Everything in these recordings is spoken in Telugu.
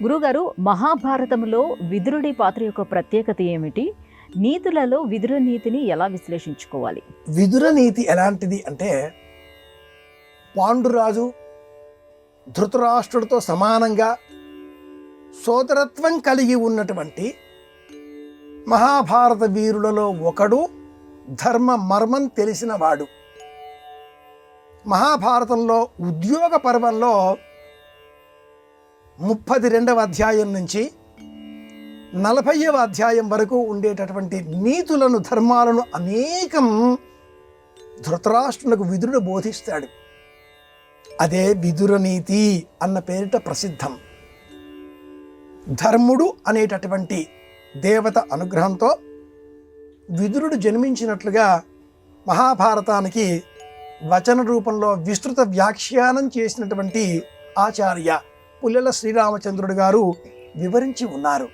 గురుగారు, మహాభారతంలో విదురుడి పాత్ర యొక్క ప్రత్యేకత ఏమిటి? నీతులలో విదుర నీతిని ఎలా విశ్లేషించుకోవాలి? విదుర నీతి ఎలాంటిది అంటే, పాండురాజు ధృతరాష్ట్రుడితో సమానంగా సోదరత్వం కలిగి ఉన్నటువంటి మహాభారత వీరులలో ఒకడు, ధర్మ మర్మం తెలిసినవాడు. మహాభారతంలో ఉద్యోగ పర్వంలో 32వ అధ్యాయం నుంచి 40వ అధ్యాయం వరకు ఉండేటటువంటి నీతులను, ధర్మాలను అనేకం ధృతరాష్ట్రునికి విదురుడు బోధిస్తాడు. అదే విదుర నీతి అన్న పేరిట ప్రసిద్ధం. ధర్ముడు అనేటటువంటి దేవత అనుగ్రహంతో విదురుడు జన్మించినట్లుగా మహాభారతానికి వచన రూపంలో విస్తృత వ్యాఖ్యానం చేసినటువంటి ఆచార్య పుల్లెల శ్రీరామచంద్రుడు గారు వివరించి ఉన్నారు.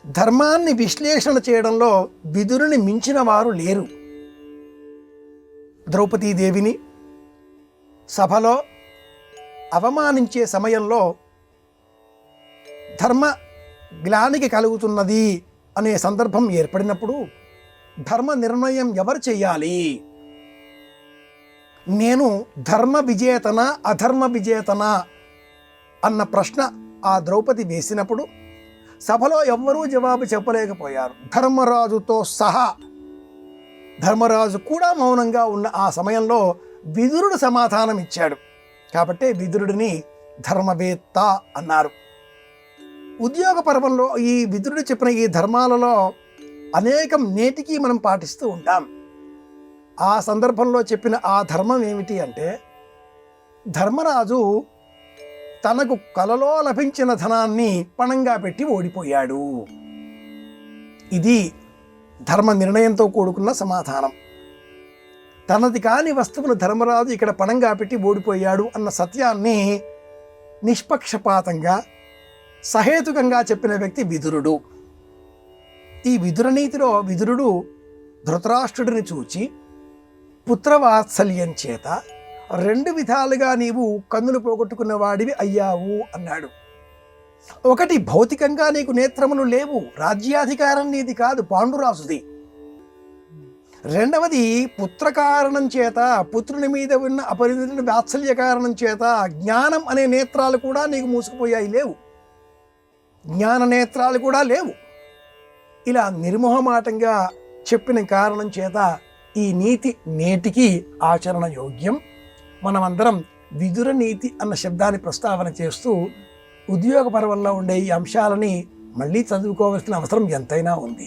ధర్మాన్ని విశ్లేషణ చేయడంలో విదురుని మించిన వారు లేరు. ద్రౌపదీదేవిని సభలో అవమానించే సమయంలో ధర్మ గ్లానికి కలుగుతున్నది అనే సందర్భం ఏర్పడినప్పుడు ధర్మ నిర్ణయం ఎవరు చేయాలి? నేను ధర్మ విజేతనా అధర్మ విజేతనా అన్న ప్రశ్న ఆ ద్రౌపది వేసినప్పుడు సభలో ఎవ్వరూ జవాబు చెప్పలేకపోయారు. ధర్మరాజుతో సహా ధర్మరాజు కూడా మౌనంగా ఉన్న ఆ సమయంలో విదురుడు సమాధానం ఇచ్చాడు. కాబట్టే విదురుడిని ధర్మవేత్త అన్నారు. ఉద్యోగ పర్వంలో ఈ విదురుడు చెప్పిన ఈ ధర్మాలలో అనేకం నేటికి మనం పాటిస్తూ ఉంటాం. ఆ సందర్భంలో చెప్పిన ఆ ధర్మం ఏమిటి అంటే, ధర్మరాజు తనకు కలలో లభించిన ధనాన్ని పణంగా పెట్టి ఓడిపోయాడు. ఇది ధర్మ నిర్ణయంతో కూడుకున్న సమాధానం. తనది కాని వస్తువును ధర్మరాజు ఇక్కడ పణంగా పెట్టి ఓడిపోయాడు అన్న సత్యాన్ని నిష్పక్షపాతంగా సహేతుకంగా చెప్పిన వ్యక్తి విదురుడు. ఈ విదుర నీతిలో విదురుడు ధృతరాష్ట్రుడిని చూచి పుత్రవాత్సల్యం చేత 2 విధాలుగా నీవు కన్నులు పోగొట్టుకున్న వాడివి అయ్యావు అన్నాడు. ఒకటి, భౌతికంగా నీకు నేత్రములు లేవు, రాజ్యాధికారం నీది కాదు, పాండురాజుది. రెండవది, పుత్ర కారణం చేత, పుత్రుని మీద ఉన్న అపరిమిత వాత్సల్య కారణం చేత జ్ఞానం అనే నేత్రాలు కూడా నీకు మూసుకుపోయాయి, లేవు. జ్ఞాన నేత్రాలు కూడా లేవు. ఇలా నిర్మోహమాటంగా చెప్పిన కారణం చేత ఈ నీతి నేటికి ఆచరణ యోగ్యం. మనమందరం విదుర నీతి అన్న శబ్దాన్ని ప్రస్తావన చేస్తూ ఉద్యోగ పర్వంలో ఉండే ఈ అంశాలని మళ్ళీ చదువుకోవాల్సిన అవసరం ఎంతైనా ఉంది.